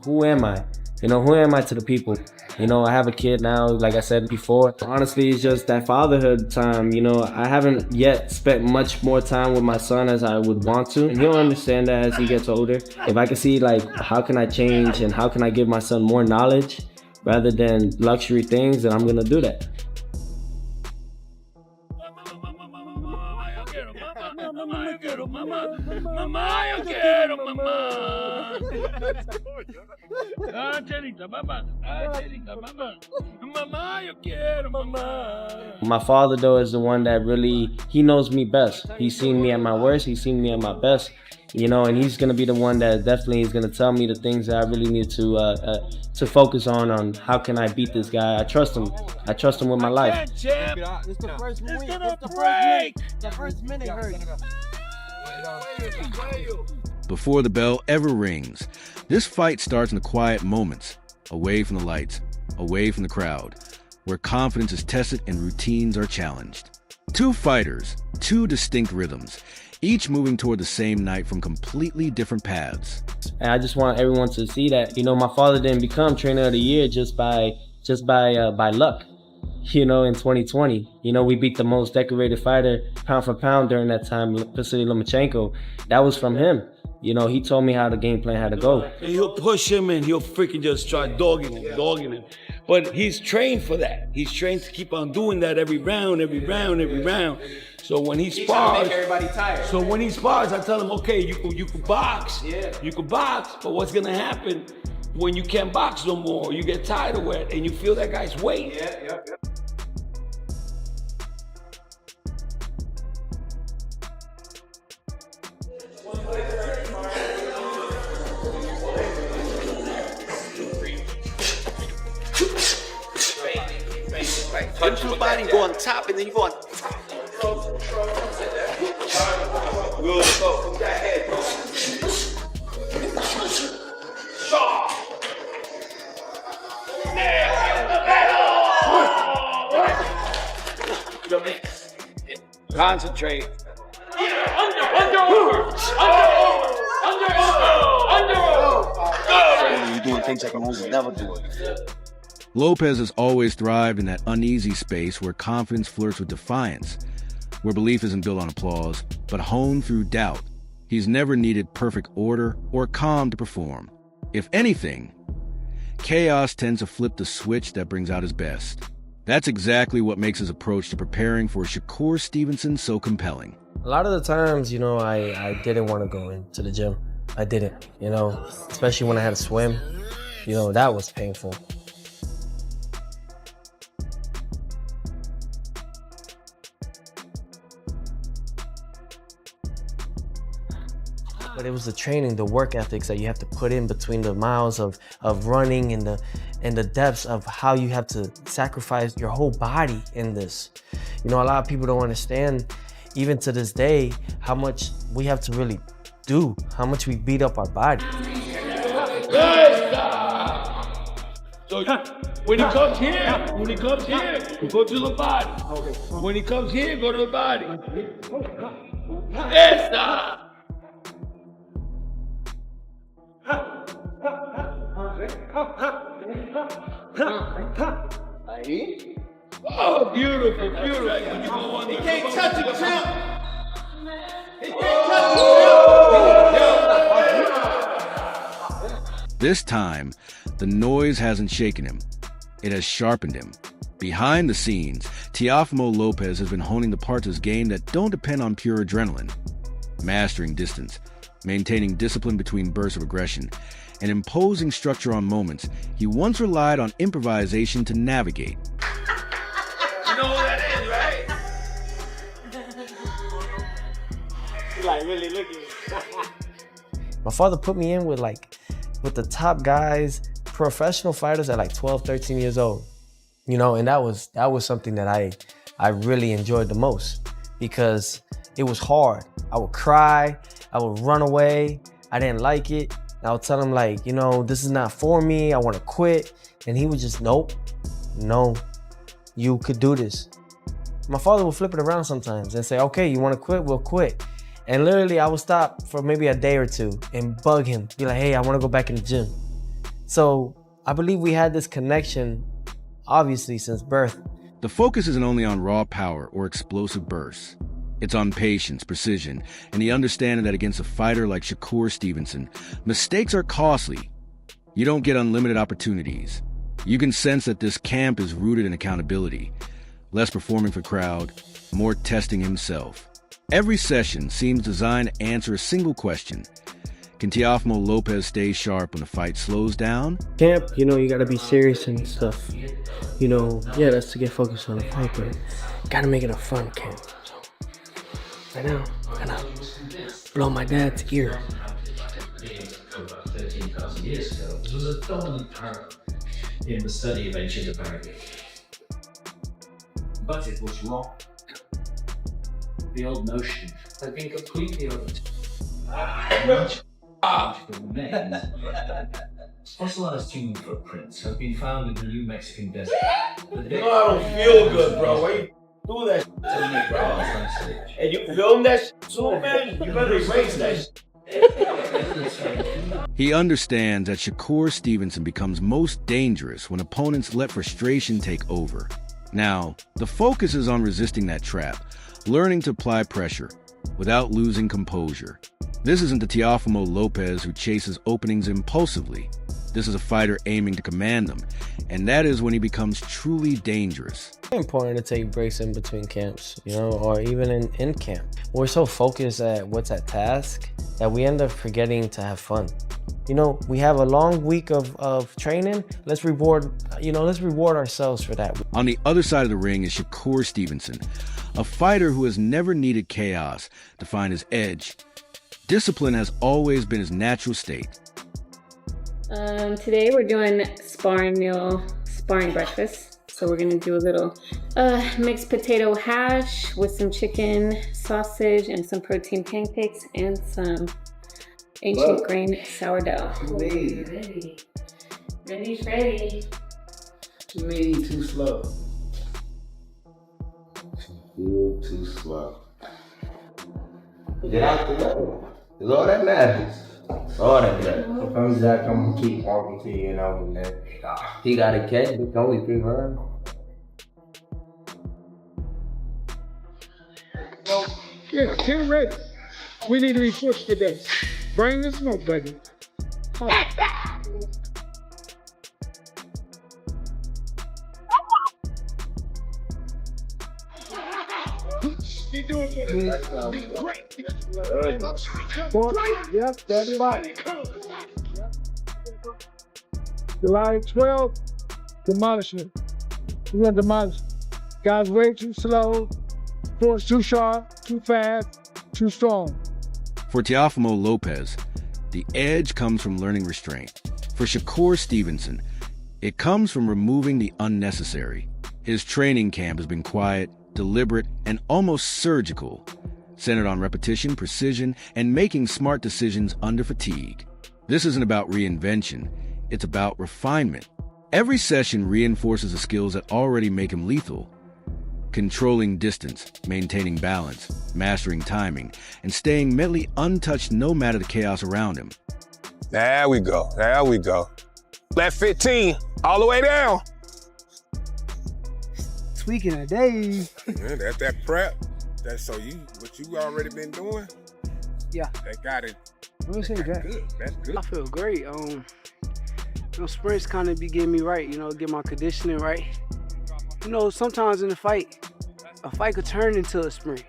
Who am I? You know, who am I to the people? You know, I have a kid now, like I said before. Honestly, it's just that fatherhood time. You know, I haven't yet spent much more time with my son as I would want to. And he'll understand that as he gets older. If I can see, like, how can I change and how can I give my son more knowledge rather than luxury things, then I'm gonna do that. My father, though, is the one that really, he knows me best. He's seen me at my worst, he's seen me at my best, you know, and he's gonna be the one that definitely is gonna tell me the things that I really need to focus on how can I beat this guy. I trust him with my life. It's the first week. The first minute hurts. Before the bell ever rings, this fight starts in the quiet moments, away from the lights, away from the crowd, where confidence is tested and routines are challenged. Two fighters, two distinct rhythms, each moving toward the same night from completely different paths. And I just want everyone to see that, you know, my father didn't become trainer of the year just by luck. You know, in 2020, you know, we beat the most decorated fighter pound for pound during that time, Vasily Lomachenko. That was from him. You know, he told me how the game plan had to go. And he'll push him and he'll freaking just try dogging him. But he's trained for that. He's trained to keep on doing that every round. So when he spars, I tell him, okay, you can box. Yeah. You can box, but what's gonna happen when you can't box no more? You get tired of it and you feel that guy's weight. Yeah. Punch your body, go on top, and then you go on top. Good, go from that head. Shaw. Concentrate. You're doing things like I was never doing. Lopez has always thrived in that uneasy space where confidence flirts with defiance, where belief isn't built on applause, but honed through doubt. He's never needed perfect order or calm to perform. If anything, chaos tends to flip the switch that brings out his best. That's exactly what makes his approach to preparing for Shakur Stevenson so compelling. A lot of the times, you know, I didn't want to go into the gym. I didn't, you know, especially when I had to swim. You know, that was painful. But it was the training, the work ethics that you have to put in between the miles of running and the depths of how you have to sacrifice your whole body in this. You know, a lot of people don't understand, even to this day, how much we have to really do, how much we beat up our body. So when he comes here, you go to the body. When he comes here, go to the body. Esta. Oh, beautiful. When you go on, he can't touch it, champ. He can't touch it. This time, the noise hasn't shaken him. It has sharpened him. Behind the scenes, Teofimo Lopez has been honing the parts of his game that don't depend on pure adrenaline. Mastering distance, maintaining discipline between bursts of aggression, and imposing structure on moments he once relied on improvisation to navigate. You know who that is, right? You like really looking. My father put me in with the top guys, professional fighters at like 12, 13 years old. You know, and that was something that I really enjoyed the most because it was hard. I would cry, I would run away, I didn't like it. I would tell him like, you know, this is not for me, I want to quit. And he would just, nope, no, you could do this. My father would flip it around sometimes and say, okay, you want to quit, we'll quit. And literally, I would stop for maybe a day or two and bug him, be like, hey, I want to go back in the gym. So I believe we had this connection, obviously, since birth. The focus isn't only on raw power or explosive bursts. It's on patience, precision, and the understanding that against a fighter like Shakur Stevenson, mistakes are costly. You don't get unlimited opportunities. You can sense that this camp is rooted in accountability. Less performing for crowd, more testing himself. Every session seems designed to answer a single question. Can Teofimo Lopez stay sharp when the fight slows down? Camp, you gotta be serious and stuff. That's to get focused on the fight, but gotta make it a fun camp. So, right now, I'm gonna blow my dad's ear. About 13,000 years ago, it was a dominant power in the study of ancient America. But it was wrong. The old notion had been completely overturned. Fossilized human footprints have been found in the New Mexican desert. I don't feel good, bro. Why you do that to me, bro? And you film that shit too, man? You better erase that shit. He understands that Shakur Stevenson becomes most dangerous when opponents let frustration take over. Now, the focus is on resisting that trap, learning to apply pressure without losing composure. This isn't the Teofimo Lopez who chases openings impulsively. This is a fighter aiming to command them, and that is when he becomes truly dangerous. It's important to take breaks in between camps, or even in camp. We're so focused at what's at task that we end up forgetting to have fun. We have a long week of training. Let's reward ourselves for that. On the other side of the ring is Shakur Stevenson, a fighter who has never needed chaos to find his edge. Discipline has always been his natural state. Today we're doing sparring breakfast. So we're gonna do a little mixed potato hash with some chicken, sausage, and some protein pancakes and some ancient grain sourdough. Ready. Ready's ready. Too many, too slow. You're too slow. Get out the way. It's all that matters. It's all that matters. If I'm Zach, I'm gonna keep walking to you, and then He got a catch, but only 3 rounds. Yeah, 10 ready. We need to report today. Bring the smoke, buddy. You doing it? Great. Yep, that's right. July 12th, demolishment. We're gonna demolish. Guys way too slow, force too sharp, too fast, too strong. For Teofimo Lopez, the edge comes from learning restraint. For Shakur Stevenson, it comes from removing the unnecessary. His training camp has been quiet, deliberate, and almost surgical, centered on repetition, precision, and making smart decisions under fatigue. This isn't about reinvention, it's about refinement. Every session reinforces the skills that already make him lethal. Controlling distance, maintaining balance, mastering timing, and staying mentally untouched no matter the chaos around him. There we go. Left 15, all the way down. Tweaking a day. Yeah, that's that prep. That's what you already been doing? Yeah. That got it. Let me say that. Good. That's good. I feel great. Sprints kind of be getting me right, get my conditioning right. Sometimes in a fight could turn into a sprint.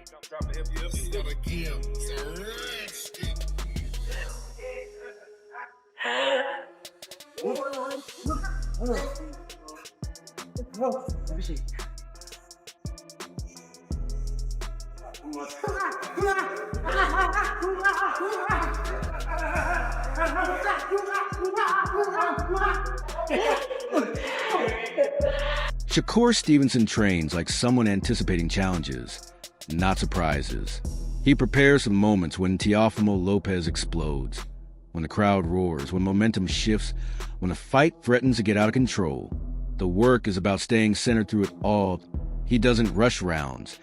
Shakur Stevenson trains like someone anticipating challenges, not surprises. He prepares for moments when Teofimo Lopez explodes, when the crowd roars, when momentum shifts, when a fight threatens to get out of control. The work is about staying centered through it all. He doesn't rush rounds,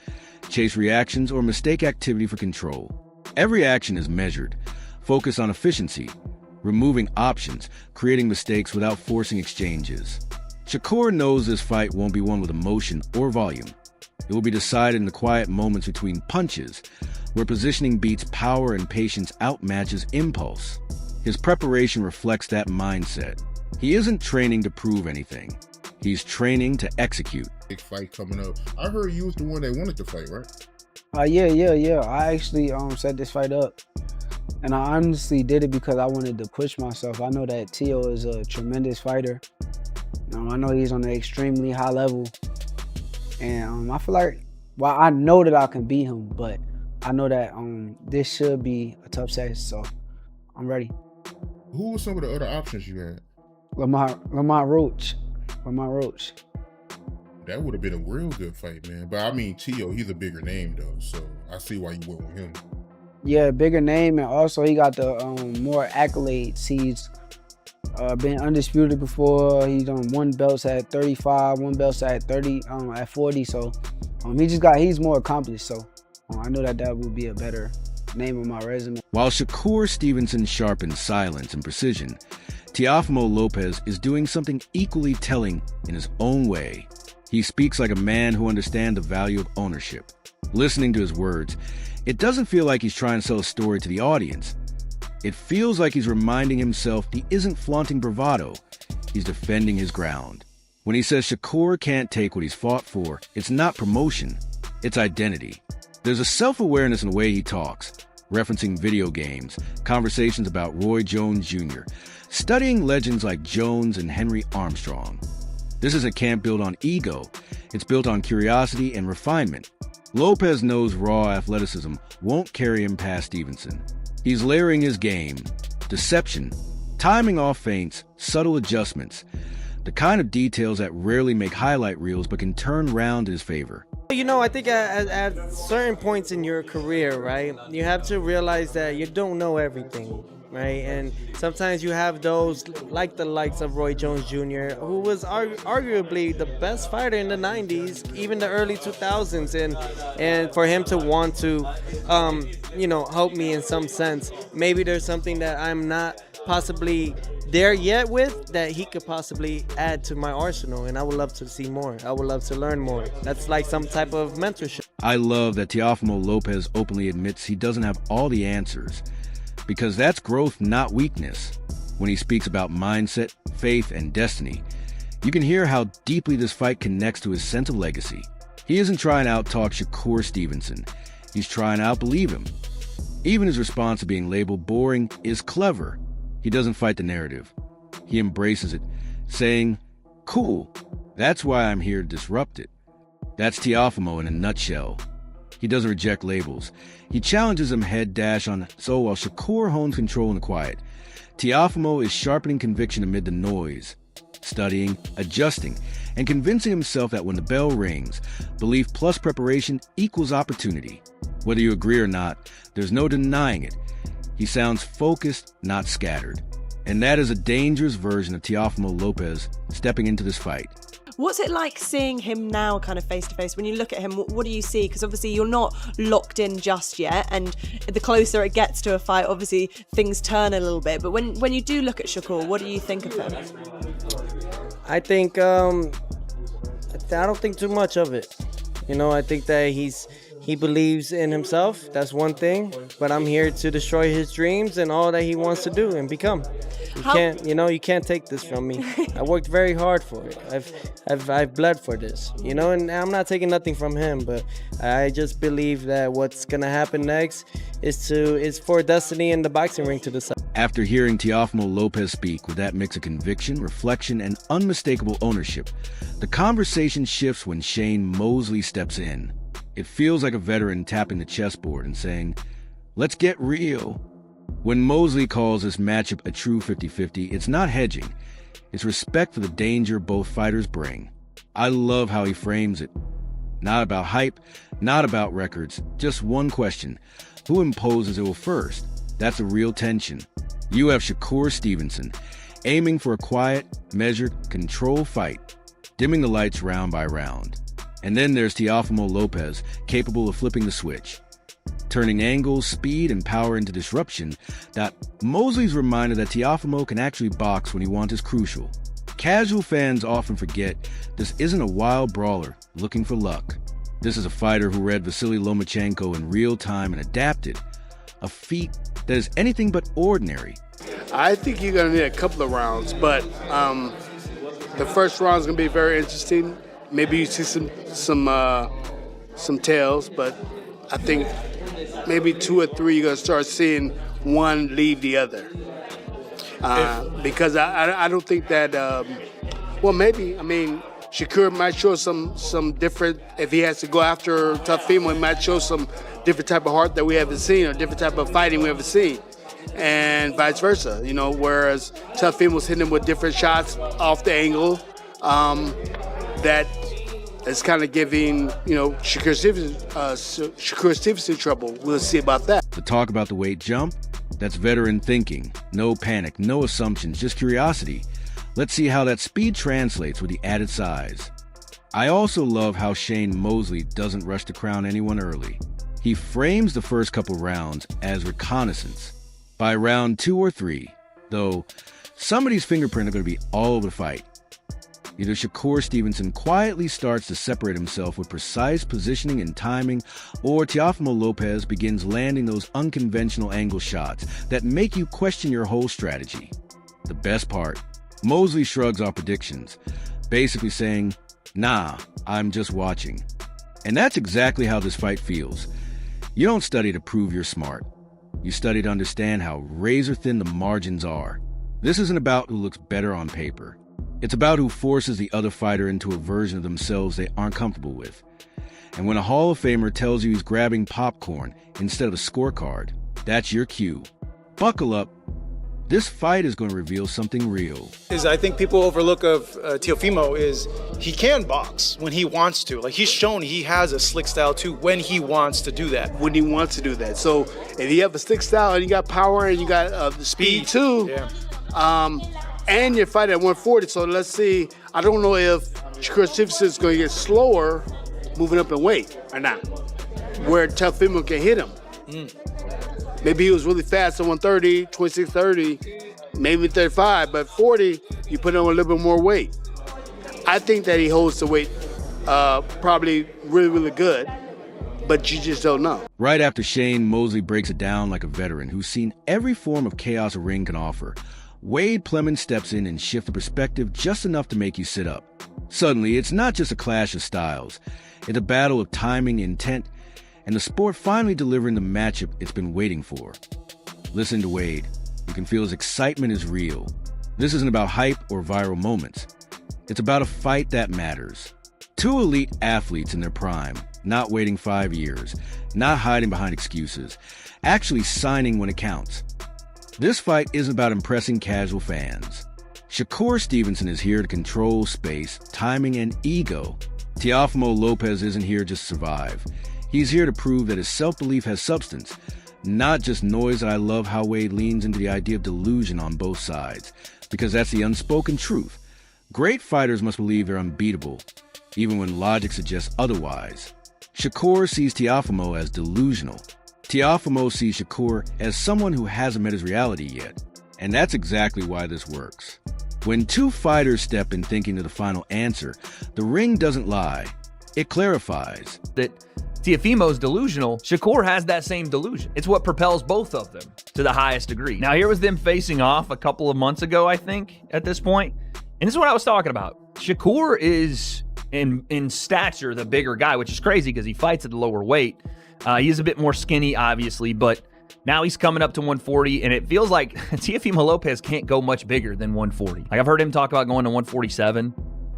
chase reactions, or mistake activity for control. Every action is measured, focused on efficiency, removing options, creating mistakes without forcing exchanges. Shakur knows this fight won't be won with emotion or volume. It will be decided in the quiet moments between punches, where positioning beats power and patience outmatches impulse. His preparation reflects that mindset. He isn't training to prove anything. He's training to execute. Big fight coming up. I heard you was the one that wanted to fight, right? Yeah. I actually set this fight up. And I honestly did it because I wanted to push myself. I know that Teo is a tremendous fighter. I know he's on an extremely high level. And I feel like, well, I know that I can beat him, but I know that this should be a tough set, so I'm ready. Who were some of the other options you had? Lamont Roach. That would have been a real good fight, man. But I mean, Teo, he's a bigger name, though, so I see why you went with him. Yeah, bigger name, and also he got the more accolades. He's been undisputed before. He's won belts at 35, won belts at 30, at 40. So he's more accomplished. So I know that would be a better name on my resume. While Shakur Stevenson sharpens silence and precision, Teofimo Lopez is doing something equally telling in his own way. He speaks like a man who understands the value of ownership. Listening to his words, it doesn't feel like he's trying to sell a story to the audience. It feels like he's reminding himself he isn't flaunting bravado. He's defending his ground. When he says Shakur can't take what he's fought for, it's not promotion, it's identity. There's a self-awareness in the way he talks, referencing video games, conversations about Roy Jones Jr., studying legends like Jones and Henry Armstrong. This is a camp built on ego. It's built on curiosity and refinement. Lopez knows raw athleticism won't carry him past Stevenson. He's layering his game, deception, timing off feints, subtle adjustments, the kind of details that rarely make highlight reels but can turn round in his favor. I think at certain points in your career, right, you have to realize that you don't know everything, right? And sometimes you have those, like the likes of Roy Jones Jr., who was arguably the best fighter in the 90s, even the early 2000s. And for him to want to, help me in some sense, maybe there's something that I'm not possibly there yet with that he could possibly add to my arsenal, and I would love to see more. I would love to learn more. That's like some type of mentorship. I love that Teofimo Lopez openly admits he doesn't have all the answers, because that's growth, not weakness. When he speaks about mindset, faith, and destiny, you can hear how deeply this fight connects to his sense of legacy. He isn't trying to out-talk Shakur Stevenson. He's trying to out-believe him. Even his response to being labeled boring is clever. He doesn't fight the narrative. He embraces it, saying, "Cool, that's why I'm here to disrupt it." That's Teofimo in a nutshell. He doesn't reject labels. He challenges them head dash on, so while Shakur hones control in the quiet, Teofimo is sharpening conviction amid the noise, studying, adjusting, and convincing himself that when the bell rings, belief plus preparation equals opportunity. Whether you agree or not, there's no denying it. He sounds focused, not scattered. And that is a dangerous version of Teofimo Lopez stepping into this fight. What's it like seeing him now kind of face to face? When you look at him, what do you see? Because obviously you're not locked in just yet, and the closer it gets to a fight, obviously things turn a little bit. But when you do look at Shakur, what do you think of him? I think, I don't think too much of it. I think that he believes in himself. That's one thing. But I'm here to destroy his dreams and all that he wants to do and become. You can't take this from me. I worked very hard for it. I've bled for this, and I'm not taking nothing from him, but I just believe that what's gonna happen next is for destiny in the boxing ring to decide. After hearing Teofimo Lopez speak with that mix of conviction, reflection, and unmistakable ownership, the conversation shifts when Shane Mosley steps in. It feels like a veteran tapping the chessboard and saying, "Let's get real." When Mosley calls this matchup a true 50-50, it's not hedging. It's respect for the danger both fighters bring. I love how he frames it. Not about hype, not about records, just one question. Who imposes it first? That's the real tension. You have Shakur Stevenson, aiming for a quiet, measured, controlled fight, dimming the lights round by round. And then there's Teofimo Lopez, capable of flipping the switch. turning angles, speed, and power into disruption, that Mosley's reminder that Teofimo can actually box when he wants is crucial. Casual fans often forget this isn't a wild brawler looking for luck. This is a fighter who read Vasily Lomachenko in real time and adapted, a feat that is anything but ordinary. I think you're going to need a couple of rounds, but the first round is going to be very interesting. Maybe you see some tails, but I think maybe 2 or 3 you're going to start seeing one leave the other. Because I don't think that, well, maybe, I mean, Shakur might show some different, if he has to go after Teofimo, he might show some different type of heart that we haven't seen or different type of fighting we haven't seen. And vice versa, you know, whereas Teofimo's hitting him with different shots off the angle that is kind of giving, you know, Shakur Stevenson trouble. We'll see about that. To talk about the weight jump, that's veteran thinking. No panic, no assumptions, just curiosity. Let's see how that speed translates with the added size. I also love how Shane Mosley doesn't rush to crown anyone early. He frames the first couple rounds as reconnaissance. By round 2 or 3, though, somebody's fingerprint are going to be all over the fight. Either Shakur Stevenson quietly starts to separate himself with precise positioning and timing, or Teofimo Lopez begins landing those unconventional angle shots that make you question your whole strategy. The best part, Mosley shrugs off predictions, basically saying, "Nah, I'm just watching." And that's exactly how this fight feels. You don't study to prove you're smart. You study to understand how razor-thin the margins are. This isn't about who looks better on paper. It's about who forces the other fighter into a version of themselves they aren't comfortable with. And when a Hall of Famer tells you he's grabbing popcorn instead of a scorecard, that's your cue. Buckle up. This fight is going to reveal something real. I think people overlook of Teofimo is he can box when he wants to. Like, he's shown he has a slick style too when he wants to do that. When he wants to do that. So if you have a slick style and you got power and you got the speed too, and you're fighting at 140, so let's see. I don't know if Shakur Stevenson is going to get slower moving up in weight or not, where Teofimo can hit him. Maybe he was really fast at 130, 26-30, maybe 35, but 40, you put on a little bit more weight. I think that he holds the weight probably really, really good, but you just don't know. Right after Shane, Mosley breaks it down like a veteran who's seen every form of chaos a ring can offer. Wade Plemons steps in and shifts the perspective just enough to make you sit up. Suddenly, it's not just a clash of styles. It's a battle of timing, intent, and the sport finally delivering the matchup it's been waiting for. Listen to Wade. You can feel his excitement is real. This isn't about hype or viral moments. It's about a fight that matters. 2 elite athletes in their prime, not waiting 5 years, not hiding behind excuses, actually signing when it counts. This fight isn't about impressing casual fans. Shakur Stevenson is here to control space, timing, and ego. Teofimo Lopez isn't here just to survive. He's here to prove that his self-belief has substance, not just noise. And I love how Wade leans into the idea of delusion on both sides, because that's the unspoken truth. Great fighters must believe they're unbeatable, even when logic suggests otherwise. Shakur sees Teofimo as delusional. Teofimo sees Shakur as someone who hasn't met his reality yet. And that's exactly why this works. When 2 fighters step in thinking to the final answer, the ring doesn't lie. It clarifies. That Teofimo's delusional, Shakur has that same delusion. It's what propels both of them to the highest degree. Now, here was them facing off a couple of months ago, I think, at this point. And this is what I was talking about. Shakur is, in stature, the bigger guy, which is crazy because he fights at a lower weight. He is a bit more skinny, obviously, but now he's coming up to 140, and it feels like Teofimo Lopez can't go much bigger than 140. Like, I've heard him talk about going to 147.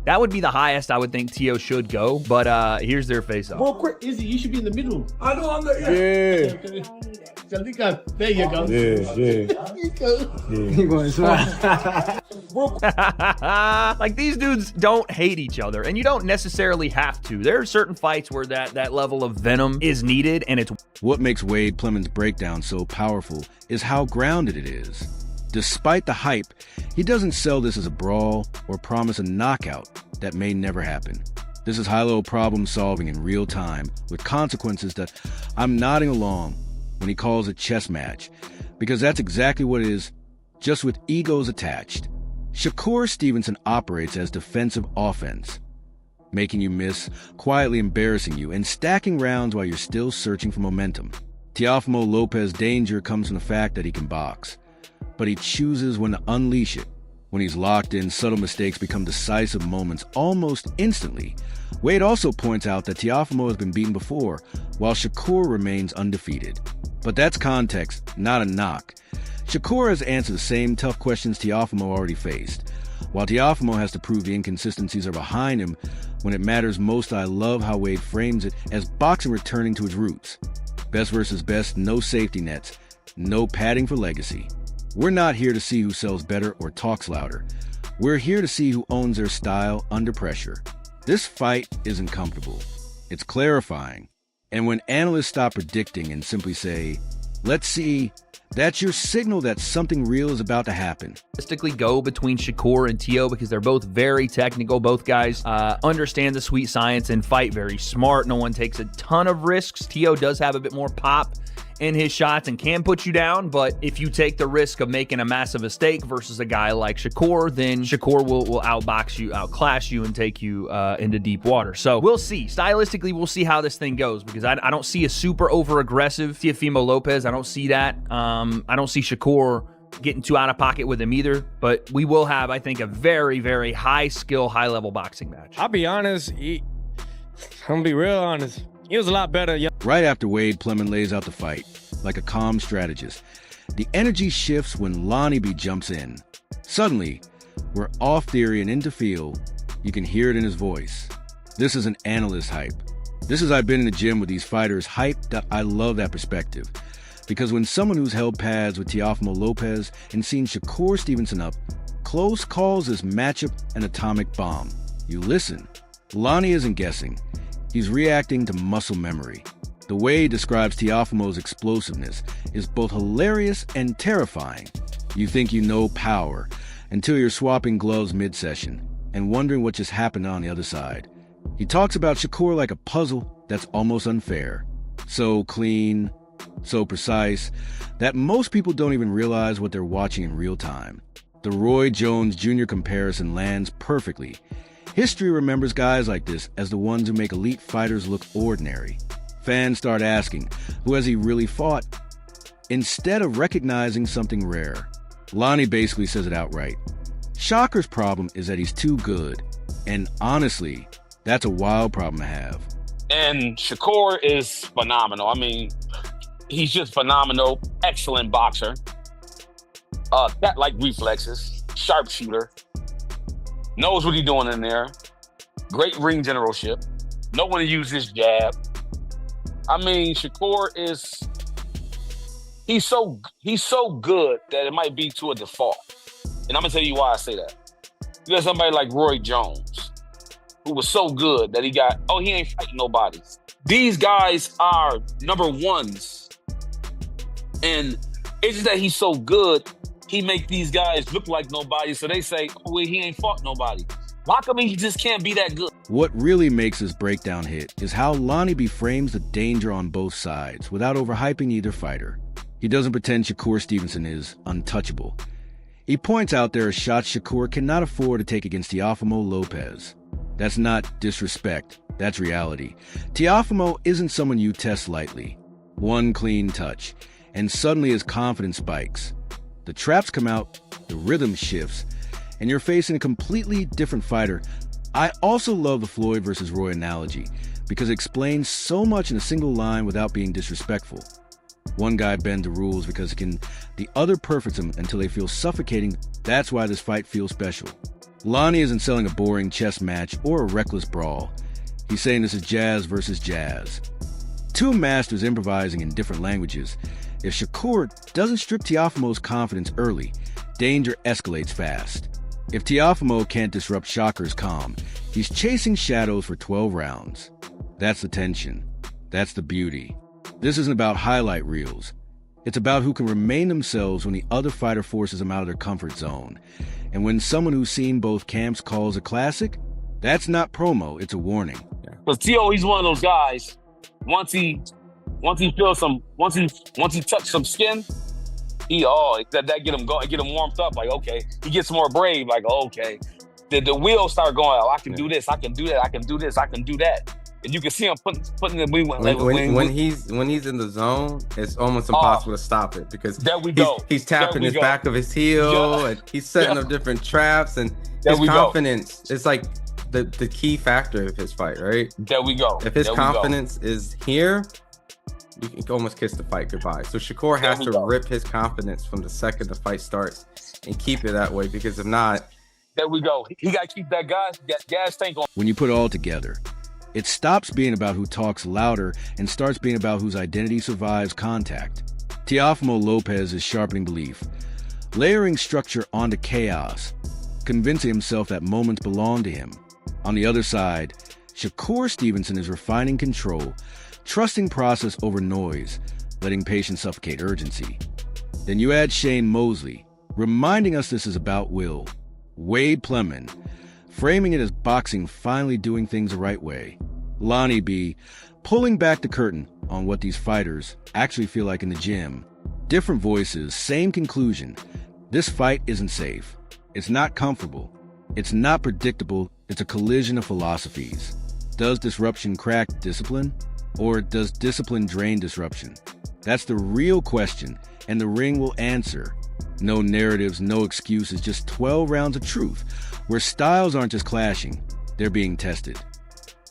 That would be the highest I would think Teo should go, but here's their face-off. Real quick, Izzy, you should be in the middle. I know I'm there. Yeah. There you go. Like, these dudes don't hate each other, and you don't necessarily have to. There are certain fights where that level of venom is needed, and it's... What makes Wade Plemons' breakdown so powerful is how grounded it is. Despite the hype, he doesn't sell this as a brawl or promise a knockout that may never happen. This is high-low problem solving in real time with consequences that I'm nodding along when he calls it chess match, because that's exactly what it is, just with egos attached. Shakur Stevenson operates as defensive offense, making you miss, quietly embarrassing you, and stacking rounds while you're still searching for momentum. Teofimo Lopez's danger comes from the fact that he can box, but he chooses when to unleash it. When he's locked in, subtle mistakes become decisive moments almost instantly. Wade also points out that Teofimo has been beaten before, while Shakur remains undefeated. But that's context, not a knock. Shakur has answered the same tough questions Teofimo already faced. While Teofimo has to prove the inconsistencies are behind him, when it matters most, I love how Wade frames it as boxing returning to its roots. Best versus best, no safety nets, no padding for legacy. We're not here to see who sells better or talks louder. We're here to see who owns their style under pressure. This fight isn't comfortable. It's clarifying. And when analysts stop predicting and simply say, let's see, that's your signal that something real is about to happen. Realistically go between Shakur and Teo because they're both very technical. Both guys understand the sweet science and fight very smart. No one takes a ton of risks. Teo does have a bit more pop in his shots and can put you down, but if you take the risk of making a massive mistake versus a guy like Shakur, then Shakur will outbox you, outclass you, and take you into deep water. So we'll see. Stylistically, we'll see how this thing goes, because I don't see a super over-aggressive Teofimo Lopez. I don't see that. I don't see Shakur getting too out of pocket with him either, but we will have, I think, a very, very high-skill, high-level boxing match. I'll be honest. I'm going to be real honest. He was a lot better. Right after Wade, Plemon lays out the fight, like a calm strategist. The energy shifts when Lonnie B jumps in. Suddenly, we're off theory and into field. You can hear it in his voice. This is an analyst hype. This is I've been in the gym with these fighters hype. That I love that perspective. Because when someone who's held pads with Teofimo Lopez and seen Shakur Stevenson up, close calls this matchup an atomic bomb. You listen. Lonnie isn't guessing. He's reacting to muscle memory. The way he describes Teofimo's explosiveness is both hilarious and terrifying. You think you know power until you're swapping gloves mid-session and wondering what just happened on the other side. He talks about Shakur like a puzzle that's almost unfair. So clean, so precise, that most people don't even realize what they're watching in real time. The Roy Jones Jr. comparison lands perfectly. History remembers guys like this as the ones who make elite fighters look ordinary. Fans start asking, who has he really fought? Instead of recognizing something rare. Lonnie basically says it outright. Shakur's problem is that he's too good. And honestly, that's a wild problem to have. And Shakur is phenomenal. I mean, he's just phenomenal. Excellent boxer. Cat-like reflexes. Sharpshooter. Knows what he's doing in there. Great ring generalship. Know when to use his jab. I mean, Shakur is... He's so good that it might be to a default. And I'm going to tell you why I say that. You got somebody like Roy Jones, who was so good that he ain't fighting nobody. These guys are number ones. And it's just that he's so good, he make these guys look like nobody. So they say, oh, well, he ain't fought nobody. How come he just can't be that good? What really makes this breakdown hit is how Lonnie beframes the danger on both sides without overhyping either fighter. He doesn't pretend Shakur Stevenson is untouchable. He points out there are shots Shakur cannot afford to take against Teofimo Lopez. That's not disrespect, that's reality. Teofimo isn't someone you test lightly. One clean touch, and suddenly his confidence spikes. The traps come out, the rhythm shifts, and you're facing a completely different fighter. I also love the Floyd versus Roy analogy because it explains so much in a single line without being disrespectful. One guy bends the rules because the other perfects him until they feel suffocating. That's why this fight feels special. Lonnie isn't selling a boring chess match or a reckless brawl. He's saying this is jazz versus jazz. Two masters improvising in different languages. If Shakur doesn't strip Teofimo's confidence early, danger escalates fast. If Teofimo can't disrupt Shakur's calm, he's chasing shadows for 12 rounds. That's the tension. That's the beauty. This isn't about highlight reels. It's about who can remain themselves when the other fighter forces them out of their comfort zone. And when someone who's seen both camps calls a classic, That's not promo, it's a warning. Because Tio, he's one of those guys. Once he touch some skin, that get him going, get him warmed up. Like, okay, he gets more brave. Like, okay, the wheels start going. Oh, I can do this. I can do that. I can do this. I can do that. And you can see him putting the when he's in the zone, it's almost impossible to stop it because there we go. He's tapping his back of his heel and he's setting up different traps and his confidence. It's like the key factor of his fight, right? There we go. If his confidence is here, you can almost kiss the fight goodbye. So Shakur has to rip his confidence from the second the fight starts and keep it that way, because if not, there we go. He got to keep that gas tank on. When you put it all together, it stops being about who talks louder and starts being about whose identity survives contact. Teofimo Lopez is sharpening belief, layering structure onto chaos, convincing himself that moments belong to him. On the other side, Shakur Stevenson is refining control, trusting process over noise, letting patience suffocate urgency. Then you add Shane Mosley, reminding us this is about will. Wade Plemon, framing it as boxing finally doing things the right way. Lonnie B, pulling back the curtain on what these fighters actually feel like in the gym. Different voices, same conclusion. This fight isn't safe. It's not comfortable. It's not predictable. It's a collision of philosophies. Does disruption crack discipline? Or does discipline drain disruption? That's the real question, and the ring will answer. No narratives, no excuses, just 12 rounds of truth, where styles aren't just clashing, they're being tested.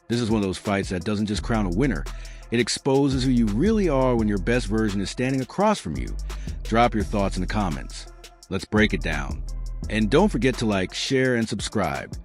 This is one of those fights that doesn't just crown a winner, it exposes who you really are when your best version is standing across from you. Drop your thoughts in the comments. Let's break it down. And don't forget to like, share, and subscribe.